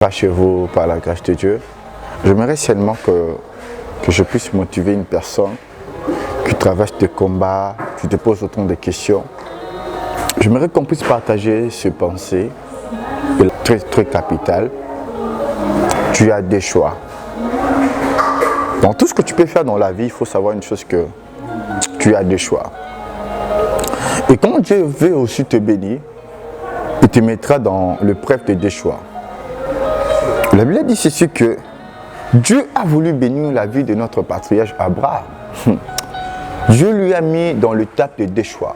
Pas chez vous par la grâce de Dieu. J'aimerais seulement que je puisse motiver une personne qui traverse des combats, qui te pose autant de questions. J'aimerais qu'on puisse partager ces pensées, très capitales. Tu as des choix. Dans tout ce que tu peux faire dans la vie, il faut savoir une chose, que tu as des choix. Et quand Dieu veut aussi te bénir, il te mettra dans l'épreuve de des choix. La Bible dit ceci, que Dieu a voulu bénir la vie de notre patriarche Abraham. Dieu lui a mis dans l'étape de des choix.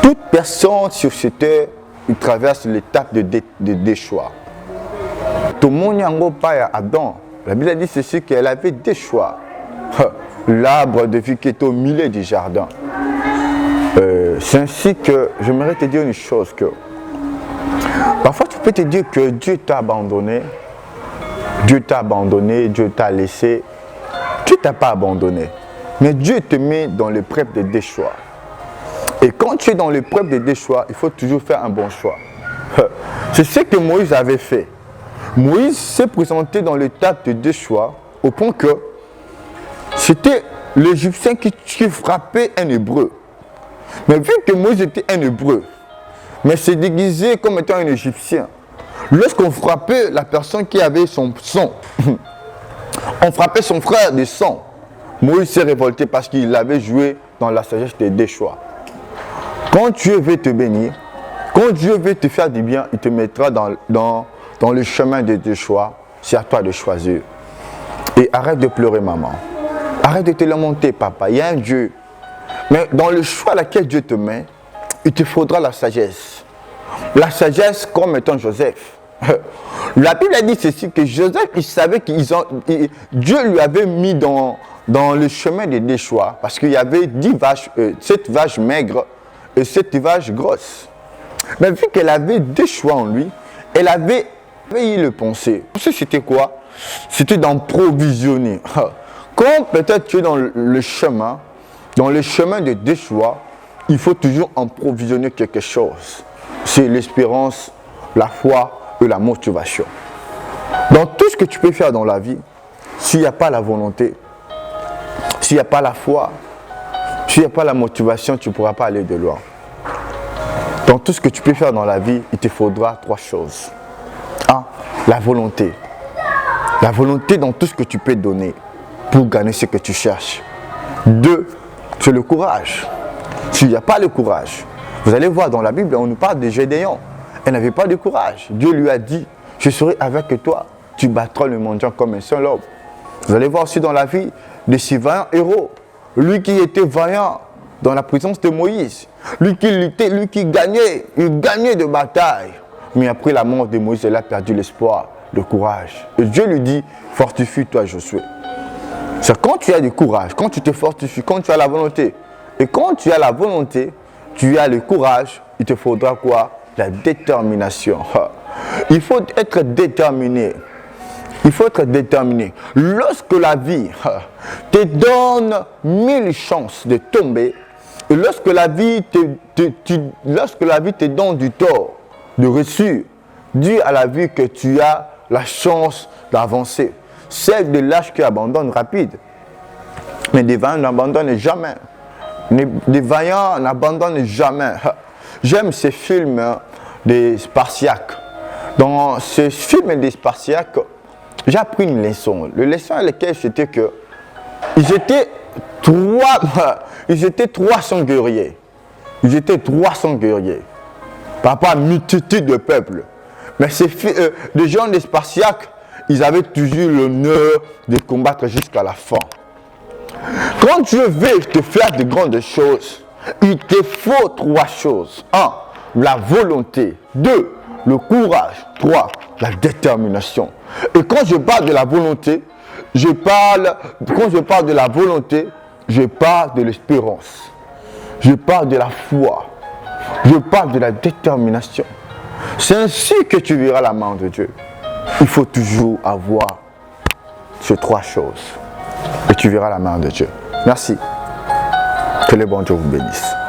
Toute personne sur cette terre, il traverse l'étape de des choix. Tout le monde n'a pas Adam. La Bible dit ceci, qu'elle avait des choix. L'arbre de vie qui est au milieu du jardin. C'est ainsi que j'aimerais te dire une chose, que parfois tu peux te dire que Dieu t'a abandonné. Dieu t'a abandonné, Dieu t'a laissé. Dieu ne t'a pas abandonné. Mais Dieu te met dans l'épreuve de des choix. Et quand tu es dans l'épreuve de des choix, il faut toujours faire un bon choix. C'est ce que Moïse avait fait. Moïse s'est présenté dans l'étape de des choix au point que c'était l'Égyptien qui frappait un Hébreu. Mais vu que Moïse était un Hébreu, mais s'est déguisé comme étant un Égyptien, lorsqu'on frappait la personne qui avait son sang, on frappait son frère de sang, Moïse s'est révolté parce qu'il avait joué dans la sagesse des choix. Quand Dieu veut te bénir, quand Dieu veut te faire du bien, il te mettra dans le chemin des choix. C'est à toi de choisir. Et arrête de pleurer, maman. Arrête de te lamenter, papa. Il y a un Dieu. Mais dans le choix à laquelle Dieu te met, il te faudra la sagesse. La sagesse comme étant Joseph. La Bible a dit ceci, que Joseph, il savait que Dieu lui avait mis dans le chemin des choix, parce qu'il y avait 7 vaches maigres et 7 vaches grosses. Mais vu qu'elle avait des choix en lui, elle avait eu le pensée. C'était quoi? C'était d'en provisionner. Quand peut-être tu es dans le chemin de des choix, il faut toujours en provisionner quelque chose. C'est l'espérance, la foi et la motivation. Dans tout ce que tu peux faire dans la vie, s'il n'y a pas la volonté, s'il n'y a pas la foi, s'il n'y a pas la motivation, tu ne pourras pas aller de loin. Dans tout ce que tu peux faire dans la vie, il te faudra 3 choses. 1. La volonté. La volonté dans tout ce que tu peux donner pour gagner ce que tu cherches. 2. C'est le courage. S'il n'y a pas le courage, vous allez voir dans la Bible, on nous parle de Gédéon. Elle n'avait pas de courage. Dieu lui a dit, je serai avec toi. Tu battras le mendiant comme un seul homme. Vous allez voir aussi dans la vie de ces vaillants héros. Lui qui était vaillant dans la présence de Moïse. Lui qui luttait, lui qui gagnait. Il gagnait de bataille. Mais après la mort de Moïse, il a perdu l'espoir, le courage. Et Dieu lui dit, fortifie-toi Josué. C'est quand tu as du courage, quand tu te fortifies, quand tu as la volonté. Et quand tu as la volonté, tu as le courage, il te faudra quoi? La détermination. Il faut être déterminé. Il faut être déterminé. Lorsque la vie te donne 1000 chances de tomber, et lorsque la vie te donne du tort, de réussir, dis à la vie que tu as la chance d'avancer. Celle de l'âge qui abandonne rapide. Mais des vaillants n'abandonnent jamais. Des vaillants n'abandonnent jamais. J'aime ces films des Spartiaques. Dans ces films des Spartiaques, j'ai appris une leçon. La leçon à laquelle c'était que ils étaient 300 guerriers. Ils étaient 300 guerriers. Par rapport à une multitude de peuples. Mais les gens des Spartiaques, ils avaient toujours l'honneur de combattre jusqu'à la fin. Quand Dieu veut te faire de grandes choses, il te faut 3 choses. 1. La volonté. 2. Le courage. 3. La détermination. Et quand je parle de la volonté, je parle de l'espérance. Je parle de la foi. Je parle de la détermination. C'est ainsi que tu verras la main de Dieu. Il faut toujours avoir ces 3 choses. Et tu verras la main de Dieu. Merci. Que le bon Dieu vous bénisse.